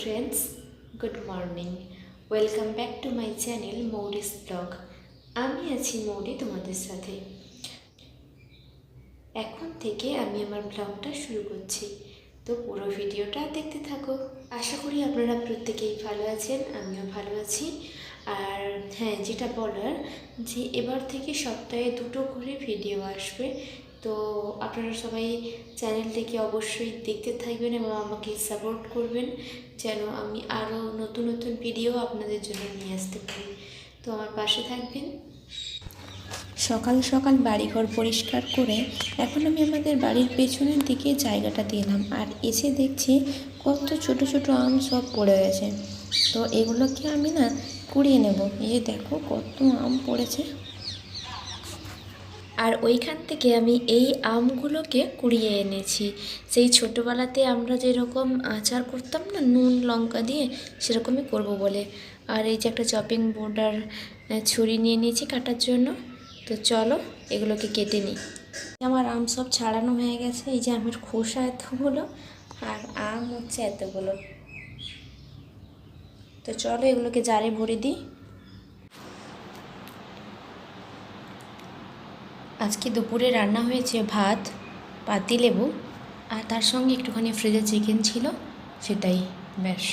friends, good morning. Welcome back to my channel Mouri'svlog. আমি আছি মৌরি তোমাদের সাথে। এখন থেকে আমি আমার ব্লগটা শুরু করছি, তো পুরো ভিডিওটা দেখতে থাকো। আশা করি আপনারা প্রত্যেকেই ভালো আছেন, আমিও ভালো আছি। আর হ্যাঁ, যেটা বলার যে এবার থেকে সপ্তাহে 2টো করে ভিডিও আসবে, তো আপনারা সবাই চ্যানেলটিকে অবশ্যই দেখতে থাকবেন এবং আমাকে সাপোর্ট করবেন যেন আমি আরও নতুন নতুন ভিডিও আপনাদের জন্য নিয়ে আসতে পারি। তো আমার পাশে থাকবেন। সকাল সকাল বাড়িঘর পরিষ্কার করে এখন আমি আমাদের বাড়ির পেছনের দিকে জায়গাটাতে এলাম, আর এসে দেখছি কত ছোট ছোট আম সব পড়ে গেছে। তো এগুলোকে আমি না কুড়িয়ে নেব। এই যে দেখো কত আম পড়েছে, আর ওইখান থেকে আমি এই আমগুলোকে কুড়িয়ে এনেছি। সেই ছোটোবেলাতে আমরা যেরকম আচার করতাম না নুন লঙ্কা দিয়ে, সেরকমই করব বলে। আর এই যে একটা চপিং বোর্ড আর ছুরি নিয়ে নিয়েছি কাটার জন্য। তো চলো এগুলোকে কেটে নিই। আমার আম সব ছাড়ানো হয়ে গেছে। এই যে আমের খোসা এতগুলো আর আম হচ্ছে এতগুলো। তো চলো এগুলোকে জারে ভরে দিই। আজকে দুপুরে রান্না হয়েছে ভাত, পাতিলেবু, আর তার সঙ্গে একটুখানি ফ্রিজে চিকেন ছিল, সেটাই ব্যাস।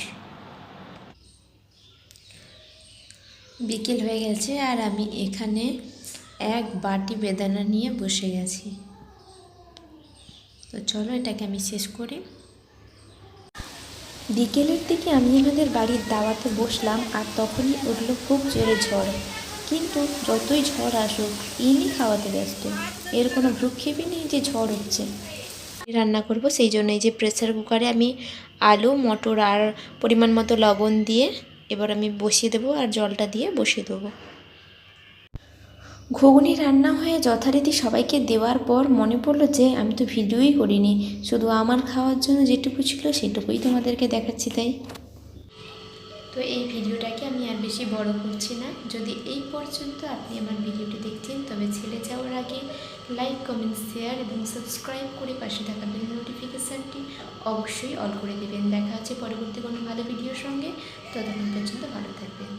বিকেল হয়ে গেছে আর আমি এখানে এক বাটি বেদানা নিয়ে বসে গেছি। তো চলো এটাকে আমি শেষ করি। বিকেলের দিকে আমি আমাদের বাড়ির দাওয়াতে বসলাম, আর তখনই উঠল খুব জোরে ঝড়। কিন্তু যতই ঝড় আসুক ইনি খাওয়াতে ব্যস্ত, এর কোনো ভ্রুক্ষেপই নেই যে ঝড় হচ্ছে। রান্না করব সেই জন্য এই যে প্রেসার কুকারে আমি আলু মটর আর পরিমাণ মতো লবণ দিয়ে এবার আমি বসিয়ে দেবো, আর জলটা দিয়ে বসিয়ে দেবো। ঘুগনি রান্না হয়ে যথারীতি সবাইকে দেওয়ার পর মনে পড়লো যে আমি তো ভিডিওই করিনি, শুধু আমার খাওয়ার জন্য যেটুকু ছিল সেটুকুই তোমাদেরকে দেখাচ্ছি। তাই তো এই ভিডিওটাকে আমি আর বেশি বড় করছি না। যদি এই পর্যন্ত আপনি আমার ভিডিওটি দেখছেন তবে ছেড়ে যাওয়ার আগে লাইক কমেন্ট শেয়ার এবং সাবস্ক্রাইব করে পাশে থাকা বেল নোটিফিকেশানটি অবশ্যই অল করে দেবেন। দেখা হচ্ছে পরবর্তী কোনো ভালো ভিডিওর সঙ্গে। ততক্ষণ পর্যন্ত ভালো থাকবেন।